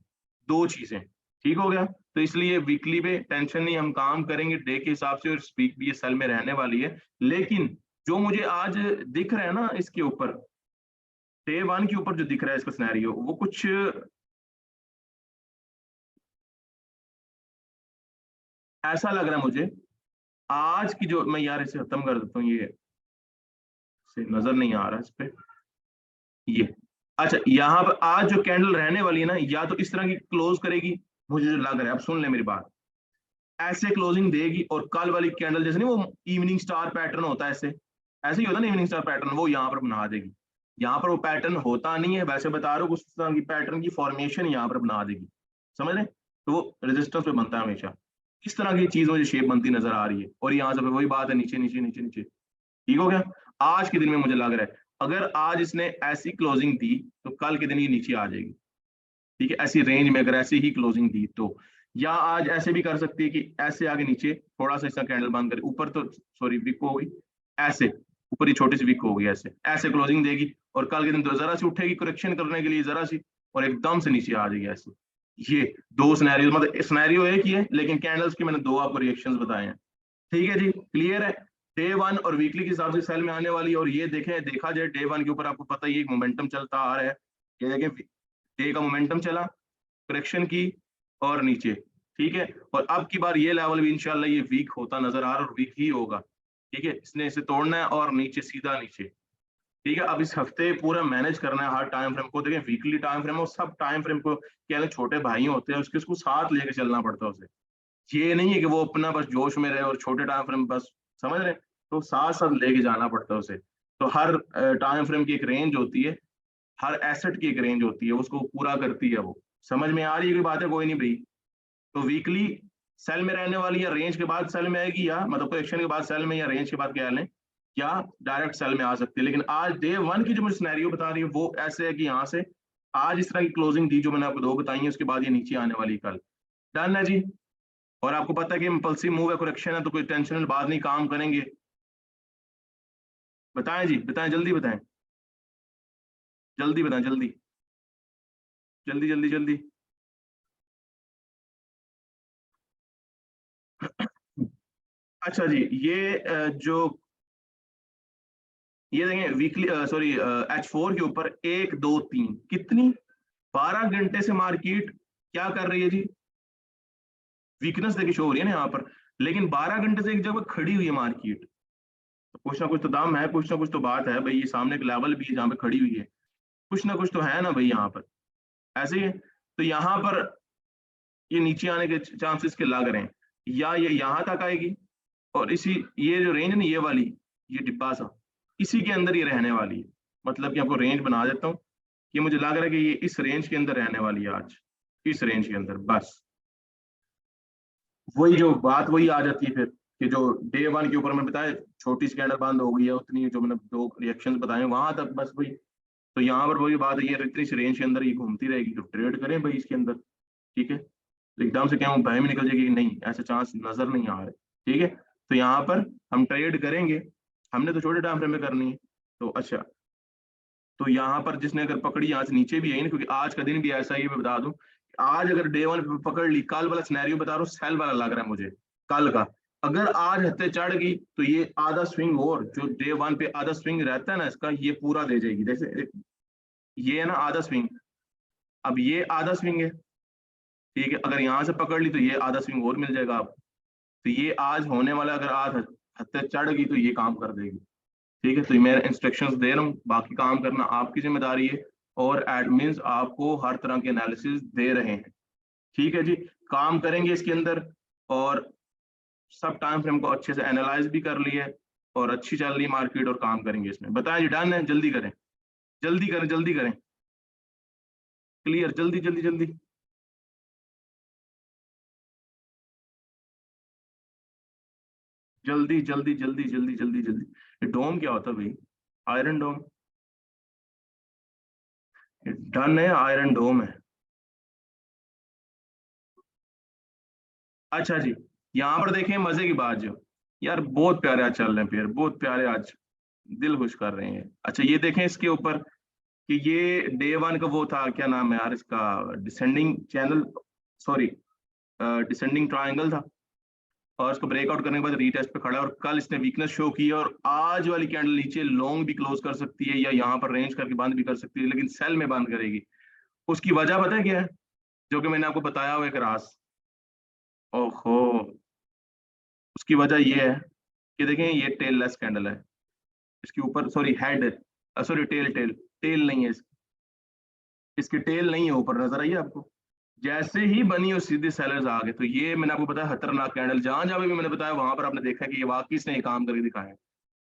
दो चीजें, ठीक हो गया। तो इसलिए वीकली पे टेंशन नहीं, हम काम करेंगे डे के हिसाब से, और स्पीक भी ये सेल में रहने वाली है। लेकिन जो मुझे आज दिख रहा है ना इसके ऊपर, डे 1 के ऊपर जो दिख रहा है इसका सिनेरियो, वो कुछ ऐसा लग रहा है मुझे आज की जो, मैं यार इसे खत्म कर देता हूँ, ये से नजर नहीं आ रहा इस पे, ये। अच्छा, यहाँ पर आज जो कैंडल रहने वाली है ना, या तो इस तरह की क्लोज करेगी, मुझे जो लग रहा है, अब सुन ले मेरी बात, ऐसे क्लोजिंग देगी और कल वाली कैंडल जैसे नहीं वो इवनिंग स्टार पैटर्न होता है, ऐसे ऐसे ही होता है ना इवनिंग स्टार पैटर्न, वो यहाँ पर बना देगी। यहाँ पर वो पैटर्न होता नहीं है, वैसे बता रहा हूँ, उस तरह की पैटर्न की फॉर्मेशन यहाँ पर बना देगी, समझ रहे। तो वो रेजिस्टेंस पे बनता है हमेशा, इस तरह की चीज मुझे शेप बनती नजर आ रही है। और यहाँ से वही बात है, नीचे नीचे नीचे नीचे, ठीक हो गया। आज के दिन में मुझे लग रहा है अगर आज इसने ऐसी क्लोजिंग दी तो कल के दिन ये नीचे आ जाएगी, ठीक है। ऐसी रेंज में अगर ऐसी ही क्लोजिंग दी तो, या आज ऐसे भी कर सकती है कि ऐसे आगे नीचे थोड़ा सा इसका कैंडल बंद करे, ऊपर तो सॉरी विक हो गई, ऐसे ऊपर ही छोटी सी विक हो गई, ऐसे ऐसे क्लोजिंग देगी और कल के दिन तो जरा सी उठेगी करेक्शन करने के लिए, जरा सी, और एकदम से नीचे आ जाएगी ऐसे। ये दो सिनेरियो, मतलब सिनेरियो एक ही है लेकिन कैंडल्स के मैंने दो आपको रिएक्शंस बताए हैं, ठीक है जी, क्लियर है। डे 1 और वीकली के हिसाब से सेल में आने वाली, और ये देखें, देखा जाए डे 1 के ऊपर आपको पता ही है मोमेंटम चलता आ रहा है, ये देखें डे का मोमेंटम चला, करेक्शन की और नीचे, ठीक है। और अब की बार ये लेवल भी इंशाल्लाह ये वीक होता नजर आ रहा है और वीक ही होगा, ठीक है। इसने इसे तोड़ना है और नीचे सीधा नीचे, ठीक है। अब इस हफ्ते पूरा मैनेज करना है हर टाइम फ्रेम को, देखें वीकली टाइम फ्रेम और सब टाइम फ्रेम को, क्या छोटे भाई होते हैं उसके, उसको साथ लेके चलना पड़ता है उसे। ये नहीं है कि वो अपना बस जोश में रहे और छोटे टाइम फ्रेम बस, समझ रहे हैं? तो साथ साथ लेके जाना पड़ता है उसे। तो हर टाइम फ्रेम की एक रेंज होती है, हर एसेट की एक रेंज होती है, उसको पूरा करती है वो। समझ में आ रही है कोई बात है? कोई नहीं भाई। तो वीकली सेल में रहने वाली, या रेंज के बाद सेल में आएगी, या मतलब करेक्शन के बाद सेल में, या रेंज के बाद क्या लें, या डायरेक्ट सेल में आ सकती है। लेकिन आज डे 1 की जो मुझे सिनेरियो बता रही है वो ऐसे है कि यहाँ से आज इस तरह की क्लोजिंग दी जो मैंने आपको दो बताई है, उसके बाद ये नीचे आने वाली कल। डन है जी। और आपको पता है कि इम्पल्सिव मूव है, करेक्शन है, तो कोई टेंशन बाद नहीं, काम करेंगे। बताएं जी, बताएं, जल्दी बताएं, जल्दी बताएं, जल्दी जल्दी जल्दी जल्दी। अच्छा जी, ये जो ये देखें वीकली, सॉरी H4 के ऊपर 1 2 3 कितनी 12 घंटे से मार्केट क्या कर रही है जी, वीकनेस देखिए शो हो रही है ना यहाँ पर। लेकिन 12 घंटे से एक जगह खड़ी हुई है मार्केट, तो कुछ ना कुछ तो दाम है, कुछ ना कुछ तो बात है भाई। ये सामने एक लेवल भी है जहाँ पे खड़ी हुई है, कुछ ना कुछ तो है ना भाई यहाँ पर, ऐसे ही है। तो यहाँ पर ये नीचे आने के चांसेस के लग रहे हैं, या ये यहाँ तक आएगी और इसी ये जो रेंज है ना ये वाली, ये डिब्बा सा, इसी के अंदर ये रहने वाली है। मतलब कि आपको रेंज बना देता हूँ, कि मुझे लग रहा है कि ये इस रेंज के अंदर रहने वाली है आज, इस रेंज के अंदर बस। वही जो बात वही आ जाती है फिर, कि जो डे वन के ऊपर मैंने बताया छोटी सी कैंडल बंद हो गई है, उतनी जो मैंने दो रिएक्शंस बताए वहां तक बस वही। तो यहाँ पर वही बात है, ये इतनी सी रेंज के अंदर ये घूमती रहेगी, तो ट्रेड करें भाई इसके अंदर, ठीक है। तो एकदम से क्या भय में निकल जाएगी कि नहीं, ऐसे चांस नजर नहीं आ रहे, ठीक है। तो यहाँ पर हम ट्रेड करेंगे, हमने तो छोटे टाइम फ्रेम में करनी है। तो अच्छा, तो यहाँ पर जिसने अगर पकड़ी यहाँ से नीचे भी है ना, क्योंकि आज का दिन भी ऐसा ही है, मैं बता दूं, आज अगर डे वन पे पकड़ ली, कल वाला सिनेरियो बता रहा हूँ, सेल वाला लग रहा है मुझे कल का। अगर आज हत्ते चढ़ गई तो ये आधा स्विंग, और जो डे वन पे आधा स्विंग रहता है ना इसका, ये पूरा दे जाएगी। जैसे ये है ना आधा स्विंग, अब ये आधा स्विंग है, ठीक है। अगर यहाँ से पकड़ ली तो ये आधा स्विंग और मिल जाएगा आपको। तो ये आज होने वाला, अगर आज हत्ते चढ़ गई तो ये काम कर देगी, ठीक है। तो मैं इंस्ट्रक्शंस दे रहा हूँ, बाकी काम करना आपकी जिम्मेदारी है, और एडमिन्स आपको हर तरह के एनालिसिस दे रहे हैं, ठीक है जी। काम करेंगे इसके अंदर, और सब टाइम फ्रेम को अच्छे से एनालाइज भी कर लिया है, और अच्छी चल रही है मार्केट, और काम करेंगे इसमें। बताएं जी, डन है? जल्दी करें, जल्दी करें, जल्दी करें, क्लियर, जल्दी जल्दी जल्दी। जल्दी जल्दी जल्दी जल्दी जल्दी जल्दी। ये डोम क्या होता है भाई? आयरन डोम? डन है, आयरन डोम है। अच्छा जी, यहाँ पर देखें मजे की बात, जो यार बहुत प्यारे आज चल रहे हैं पेयर, बहुत प्यारे आज, दिल खुश कर रहे हैं। अच्छा ये देखें इसके ऊपर, कि ये डे वन का वो था, क्या नाम है यार इसका, descending channel, sorry descending triangle था, और इसको ब्रेकआउट करने के बाद रीटेस्ट पे खड़ा है, और कल इसने वीकनेस शो की है, और आज वाली कैंडल नीचे लॉन्ग भी क्लोज कर सकती है, या यहाँ पर रेंज करके बंद भी कर सकती है, लेकिन सेल में बंद करेगी। उसकी वजह पता है क्या है? जो कि मैंने आपको बताया हुआ एक राज। ओहो, उसकी वजह ये है कि देखें ये टेल लेस कैंडल है, इसके ऊपर, sorry head, sorry tail, tail tail नहीं है इसकी टेल नहीं है ऊपर, नजर आई है आपको? जैसे ही बनी और सीधे सेलर्स आ गए, तो ये मैंने आपको बताया खतरनाक कैंडल, जहां जहां भी मैंने बताया वहां पर आपने देखा कि ये वाकई इसने ये काम करके दिखाया है।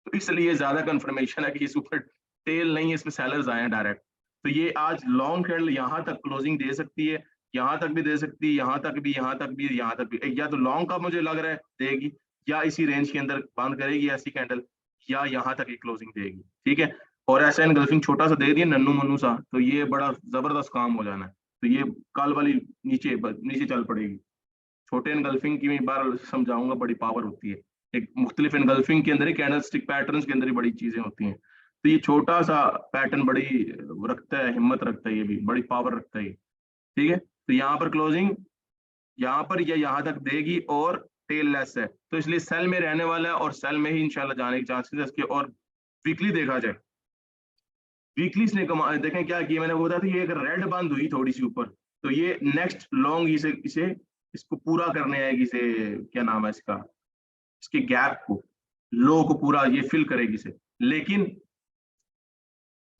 तो इसलिए ज्यादा कंफर्मेशन है कि इस ऊपर टेल नहीं है, इसमें सेलर्स आए हैं डायरेक्ट। तो ये आज लॉन्ग कैंडल यहाँ तक क्लोजिंग दे सकती है, यहाँ तक भी दे सकती है, यहाँ तक भी, यहाँ तक भी, यहाँ तक भी। या तो लॉन्ग का मुझे लग रहा है देगी, या इसी रेंज के अंदर बंद करेगी ऐसी कैंडल, या यहाँ तक एक क्लोजिंग देगी, ठीक है। और ऐसा एनगल्फिंग छोटा सा दे दिया नन्नू मन्नू सा, तो ये बड़ा जबरदस्त काम हो जाना है। तो ये कल वाली नीचे नीचे चल पड़ेगी। छोटे एनगल्फिंग की मैं एक बार समझाऊंगा, बड़ी पावर होती है। एक मुख्तलिफ एनगल्फिंग के अंदर ही, कैंडल स्टिक पैटर्न के अंदर ही बड़ी चीजें होती हैं। तो ये छोटा सा पैटर्न बड़ी रखता है, हिम्मत रखता है, ये भी बड़ी पावर रखता है, ठीक है। तो यहाँ पर क्लोजिंग यहाँ पर या यहाँ तक देगी, और टेल लेस है, तो इसलिए सेल में रहने वाला है, और सेल में ही इंशाल्लाह जाने के चांसेस है इसके। और वीकली देखा जाए, वीकली इसने कमा देखें क्या किया, मैंने वो बताया था, ये अगर रेड बंद हुई थोड़ी सी ऊपर, तो ये नेक्स्ट लॉन्ग इसे इसे इसको पूरा करने आएगी, इसे क्या नाम है इसका, इसके गैप को, लो को पूरा ये फिल करेगी इसे। लेकिन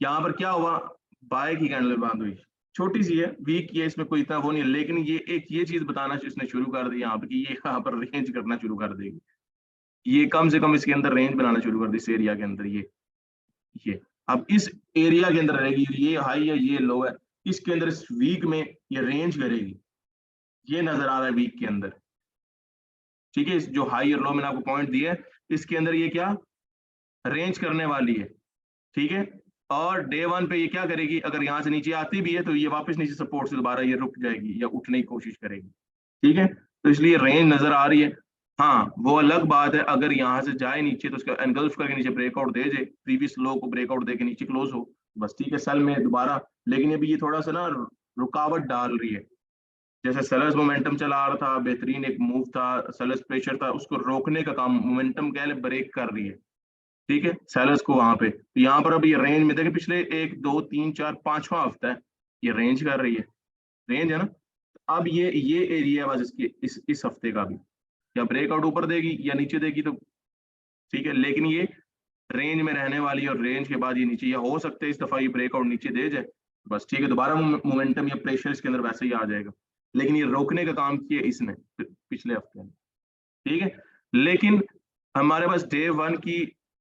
यहाँ पर क्या हुआ, बाय की कैंडल बंद हुई, छोटी सी है, वीक है, इसमें कोई इतना वो नहीं है, लेकिन ये एक ये चीज बताना इसने शुरू कर दी यहाँ पर, कि ये यहाँ पर रेंज करना शुरू कर देगी, ये कम से कम इसके अंदर रेंज बनाना शुरू कर दी इस एरिया के अंदर, ये अब इस एरिया के अंदर रहेगी, ये हाई है ये लो है, इसके अंदर इस वीक में ये रेंज करेगी, ये नजर आ रहा है वीक के अंदर, ठीक है। जो हाई और लो मैंने आपको पॉइंट दिया है, इसके अंदर ये क्या रेंज करने वाली है, ठीक है। और डे वन पे ये क्या करेगी, अगर यहाँ से नीचे आती भी है तो ये वापस नीचे सपोर्ट से दोबारा ये रुक जाएगी या उठने की कोशिश करेगी, ठीक है। तो इसलिए रेंज नजर आ रही है। हाँ वो अलग बात है, अगर यहाँ से जाए नीचे तो उसका एनगल्फ करके नीचे ब्रेकआउट दे जाए, प्रीवियस लो को ब्रेकआउट दे के नीचे क्लोज हो, बस ठीक है, सेल में दोबारा। लेकिन अभी ये थोड़ा सा ना रुकावट डाल रही है, जैसे सेलर्स मोमेंटम चला आ रहा था, बेहतरीन एक मूव था, सेलर्स प्रेशर था, उसको रोकने का काम मोमेंटम कह ले ब्रेक कर रही है, ठीक है, सेलर्स को वहां पे। तो यहाँ पर अब ये रेंज में देखें, पिछले एक दो तीन चार पांचवा हफ्ता है ये रेंज कर रही है, रेंज है ना। अब ये एरिया बस इसके इस हफ्ते का भी, या ब्रेकआउट ऊपर देगी या नीचे देगी, तो ठीक है। लेकिन ये रेंज में रहने वाली और रेंज के बाद ये नीचे, या हो सकता है इस दफा ये ब्रेकआउट नीचे दे जाए, बस ठीक है, दोबारा मोमेंटम या प्रेशर इसके अंदर वैसे ही आ जाएगा। लेकिन ये रोकने का काम किया इसने पिछले हफ्ते में, ठीक है। लेकिन हमारे पास डे वन की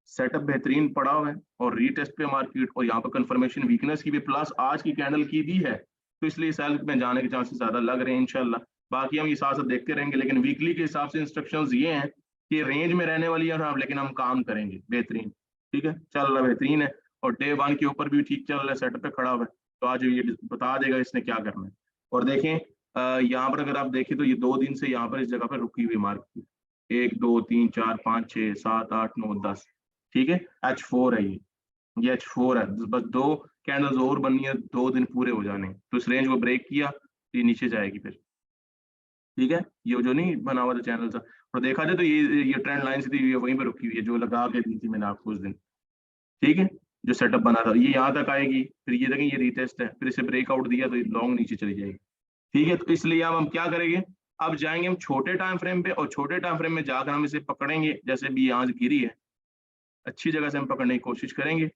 सेटअप बेहतरीन पड़ा हुआ है और रीटेस्ट पे मार्केट, और यहाँ पर कंफर्मेशन वीकनेस की भी प्लस आज की कैंडल की भी है, तो इसलिए सेल में जाने के चांसेस ज्यादा लग रहे हैं इंशाल्लाह। बाकी हम ये साथ साथ देखते रहेंगे, लेकिन वीकली के हिसाब से इंस्ट्रक्शंस ये हैं कि रेंज में रहने वाली है, हम लेकिन हम काम करेंगे बेहतरीन, ठीक है, चल रहा बेहतरीन है। और डे वन के ऊपर भी ठीक चल रहा है, सेटअप पे खड़ा हुआ है, तो आज ये बता देगा इसने क्या करना है। और देखें यहाँ पर अगर आप देखें तो ये 2 दिन से यहाँ पर इस जगह पर रुकी हुई मार्केट, 1 2 3 4 5 6 7 8 9 10, ठीक है, H4 है ये H4 है, बस 2 कैंडल्स और बननी है, 2 दिन पूरे हो जाने, तो इस रेंज को ब्रेक किया तो ये नीचे जाएगी फिर, ठीक है। ये जो नहीं बना हुआ था चैनल था, और देखा जाए तो ये ट्रेंड लाइन थी, ये वहीं पर रुकी हुई है जो लगा के दी थी मैंने आपको उस दिन, ठीक है। जो सेटअप बना था ये यहाँ तक आएगी, फिर ये देखें ये रीटेस्ट है, फिर इसे ब्रेकआउट दिया तो लॉन्ग नीचे चली जाएगी, ठीक है। तो इसलिए अब हम क्या करेंगे, अब जाएंगे हम छोटे टाइम फ्रेम पे, और छोटे टाइम फ्रेम में जाकर हम इसे पकड़ेंगे, जैसे भी यहाँ से गिरी है अच्छी जगह से हम पकड़ने की कोशिश करेंगे,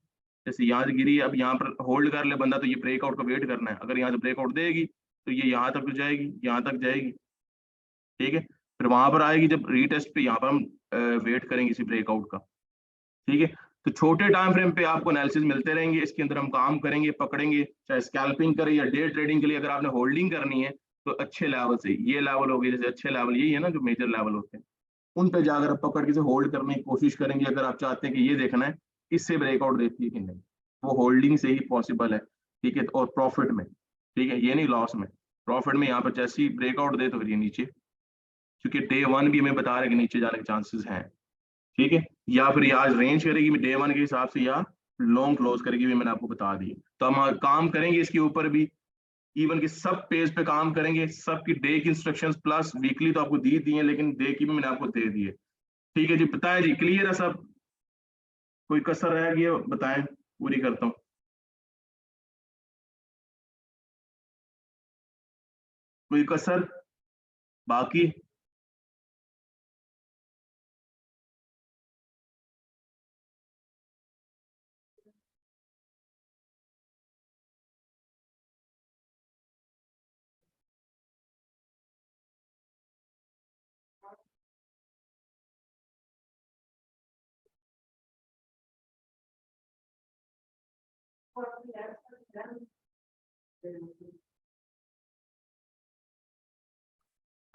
जैसे यहाँ से गिरी है, अब यहाँ पर होल्ड कर ले बंदा, तो ये ब्रेकआउट का वेट करना है, अगर यहाँ से ब्रेकआउट देगी तो ये यहाँ तक जाएगी, यहाँ तक जाएगी, ठीक है। फिर वहां पर आएगी जब रीटेस्ट पे, यहाँ पर हम वेट करेंगे इसी ब्रेकआउट का, ठीक है। तो छोटे टाइम फ्रेम पे आपको एनालिसिस मिलते रहेंगे, इसके अंदर हम काम करेंगे, पकड़ेंगे, चाहे स्कैल्पिंग करें या डे ट्रेडिंग के लिए अगर आपने होल्डिंग करनी है तो अच्छे लेवल से, ये लेवल हो गए जैसे अच्छे लेवल यही है ना जो मेजर लेवल होते हैं, उन पे जाकर आप पकड़ के से होल्ड करने की कोशिश करेंगे, अगर आप चाहते हैं कि ये देखना है इससे ब्रेकआउट देती है कि नहीं, वो होल्डिंग से ही पॉसिबल है, ठीक है। और प्रॉफिट में, ठीक है, ये नहीं लॉस में, प्रॉफिट में यहाँ पर जैसे ही ब्रेकआउट दे तो फिर ये नीचे, क्योंकि डे वन भी हमें बता रहे हैं कि नीचे जाने के चांसेस हैं, ठीक है। या फिर ये आज रेंज करेगी डे वन के हिसाब से, या लॉन्ग क्लोज करेगी भी मैंने आपको बता दी। तो हम काम करेंगे इसके ऊपर भी, इवन के सब पेज पे काम करेंगे, सबकी डे की इंस्ट्रक्शंस प्लस वीकली तो आपको दी है, लेकिन डे की भी मैंने आपको दे दी है, ठीक है जी। बताएं जी, क्लियर है सब, कोई कसर रह गई है बताएं, पूरी करता हूँ। कोई कसर बाकी?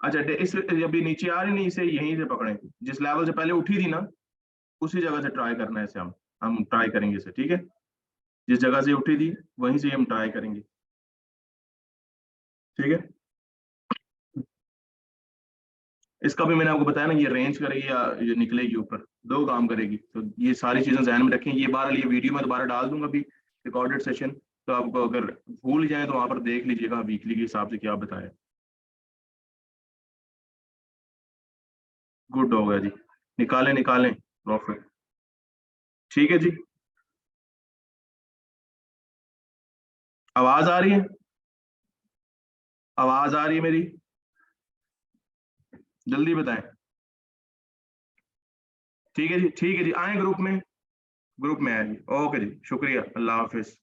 अच्छा, इस जब ये नीचे आ रही नहीं, इसे यहीं से पकड़ें, जिस लेवल से पहले उठी थी ना उसी जगह से ट्राई करना है इसे, हम ट्राई करेंगे इसे, ठीक है। जिस जगह से उठी थी वहीं से हम ट्राई करेंगे, ठीक है। इसका भी मैंने आपको बताया ना, ये रेंज करेगी या ये निकलेगी ऊपर, दो काम करेगी, तो ये सारी चीजें ध्यान में रखें। ये बार ये वीडियो में दोबारा डाल दूंगा अभी, रिकॉर्डेड सेशन, तो आपको अगर भूल जाए तो वहां पर देख लीजिएगा वीकली के हिसाब से क्या बताया। गुड हो गया जी, निकालें निकालें प्रॉफिट, ठीक है जी। आवाज आ रही है? आवाज आ रही है मेरी? जल्दी बताएं। ठीक है जी, ठीक है जी, आए ग्रुप में, ग्रुप में आए जी, ओके जी, शुक्रिया, अल्लाह हाफिज।